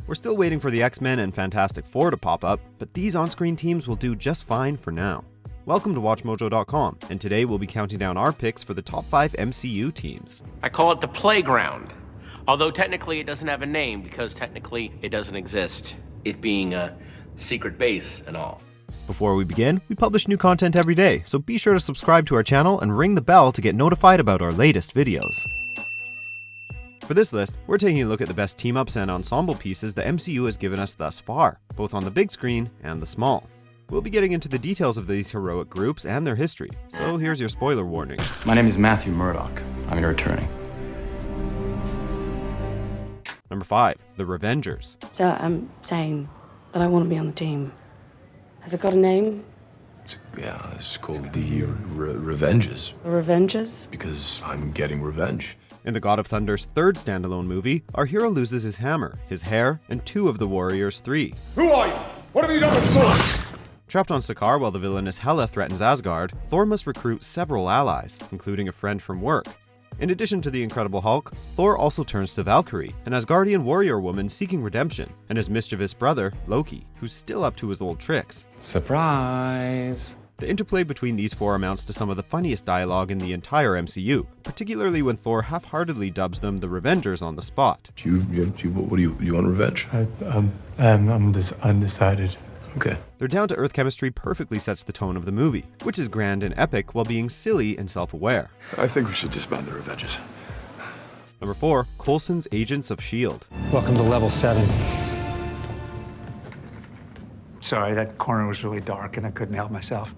We're still waiting for the X-Men and Fantastic Four to pop up, but these on-screen teams will do just fine for now. Welcome to WatchMojo.com, and today we'll be counting down our picks for the top 5 MCU teams. I call it the playground, although technically it doesn't have a name because technically it doesn't exist, it being a secret base and all. Before we begin, we publish new content every day, so be sure to subscribe to our channel and ring the bell to get notified about our latest videos. For this list, we're taking a look at the best team-ups and ensemble pieces the MCU has given us thus far, both on the big screen and the small. We'll be getting into the details of these heroic groups and their history, so here's your spoiler warning. My name is Matthew Murdoch. I'm your attorney. Number 5, the Revengers. So I'm saying that I want to be on the team. Has it got a name? It's called the Revenges. The Revengers? Because I'm getting revenge. In the God of Thunder's third standalone movie, our hero loses his hammer, his hair, and 2 of the Warrior's 3. Who are you? What have you done with Thor? Trapped on Sakaar while the villainous Hela threatens Asgard, Thor must recruit several allies, including a friend from work. In addition to the Incredible Hulk, Thor also turns to Valkyrie, an Asgardian warrior woman seeking redemption, and his mischievous brother, Loki, who's still up to his old tricks. Surprise! The interplay between these 4 amounts to some of the funniest dialogue in the entire MCU, particularly when Thor half-heartedly dubs them the Revengers on the spot. Do you want revenge? I'm undecided. Okay. Their down-to-earth chemistry perfectly sets the tone of the movie, which is grand and epic while being silly and self-aware. I think we should disband the Revenges. Number 4, Coulson's Agents of S.H.I.E.L.D. Welcome to level 7. Sorry, that corner was really dark and I couldn't help myself.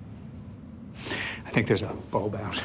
I think there's a bulb out.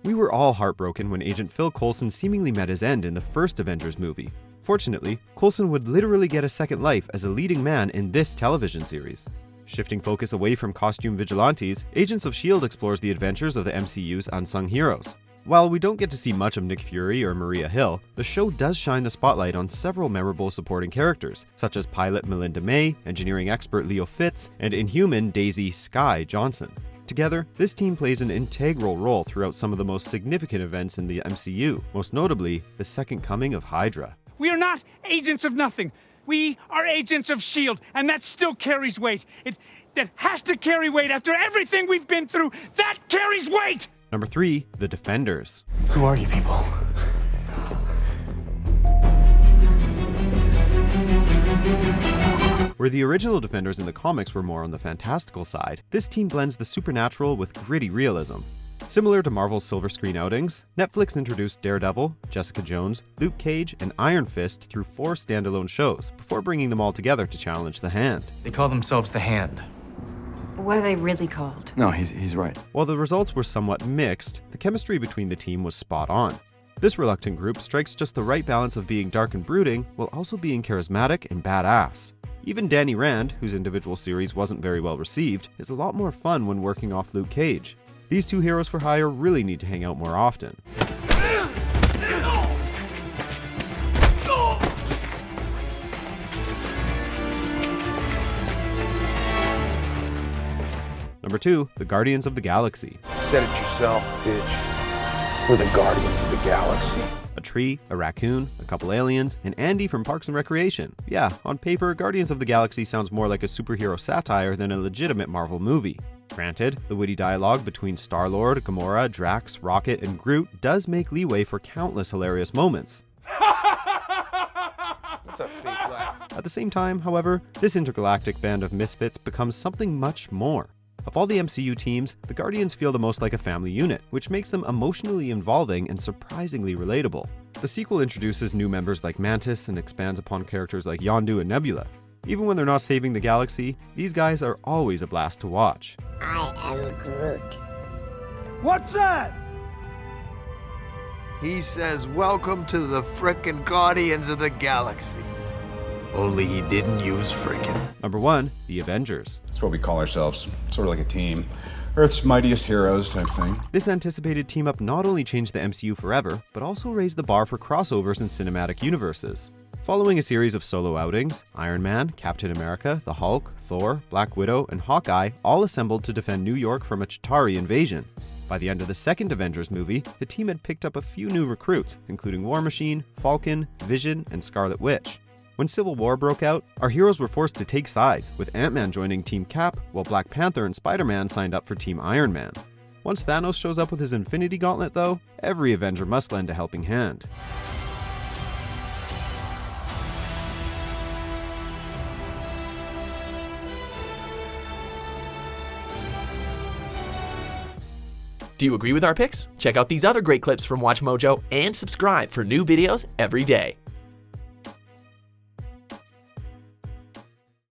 We were all heartbroken when Agent Phil Coulson seemingly met his end in the first Avengers movie. Fortunately, Coulson would literally get a second life as a leading man in this television series. Shifting focus away from costume vigilantes, Agents of S.H.I.E.L.D. explores the adventures of the MCU's unsung heroes. While we don't get to see much of Nick Fury or Maria Hill, the show does shine the spotlight on several memorable supporting characters, such as pilot Melinda May, engineering expert Leo Fitz, and Inhuman Daisy Skye Johnson. Together, this team plays an integral role throughout some of the most significant events in the MCU, most notably the second coming of Hydra. We are not agents of nothing. We are agents of S.H.I.E.L.D., and that still carries weight. That has to carry weight after everything we've been through. That carries weight! Number 3, the Defenders. Who are you people? Where the original Defenders in the comics were more on the fantastical side, this team blends the supernatural with gritty realism. Similar to Marvel's silver screen outings, Netflix introduced Daredevil, Jessica Jones, Luke Cage, and Iron Fist through 4 standalone shows, before bringing them all together to challenge the Hand. They call themselves the Hand. What are they really called? No, he's right. While the results were somewhat mixed, the chemistry between the team was spot on. This reluctant group strikes just the right balance of being dark and brooding, while also being charismatic and badass. Even Danny Rand, whose individual series wasn't very well received, is a lot more fun when working off Luke Cage. These 2 heroes for hire really need to hang out more often. Number 2, the Guardians of the Galaxy. Said it yourself, bitch. We're the Guardians of the Galaxy. A tree, a raccoon, a couple aliens, and Andy from Parks and Recreation. Yeah, on paper, Guardians of the Galaxy sounds more like a superhero satire than a legitimate Marvel movie. Granted, the witty dialogue between Star-Lord, Gamora, Drax, Rocket, and Groot does make leeway for countless hilarious moments. That's a fake laugh. At the same time, however, this intergalactic band of misfits becomes something much more. Of all the MCU teams, the Guardians feel the most like a family unit, which makes them emotionally involving and surprisingly relatable. The sequel introduces new members like Mantis and expands upon characters like Yondu and Nebula. Even when they're not saving the galaxy, these guys are always a blast to watch. I am Groot. What's that? He says, welcome to the frickin' Guardians of the Galaxy. Only he didn't use frickin'. Number 1, the Avengers. That's what we call ourselves, sort of like a team. Earth's mightiest heroes type thing. This anticipated team-up not only changed the MCU forever, but also raised the bar for crossovers in cinematic universes. Following a series of solo outings, Iron Man, Captain America, the Hulk, Thor, Black Widow, and Hawkeye all assembled to defend New York from a Chitauri invasion. By the end of the second Avengers movie, the team had picked up a few new recruits, including War Machine, Falcon, Vision, and Scarlet Witch. When Civil War broke out, our heroes were forced to take sides, with Ant-Man joining Team Cap, while Black Panther and Spider-Man signed up for Team Iron Man. Once Thanos shows up with his Infinity Gauntlet though, every Avenger must lend a helping hand. Do you agree with our picks? Check out these other great clips from WatchMojo and subscribe for new videos every day.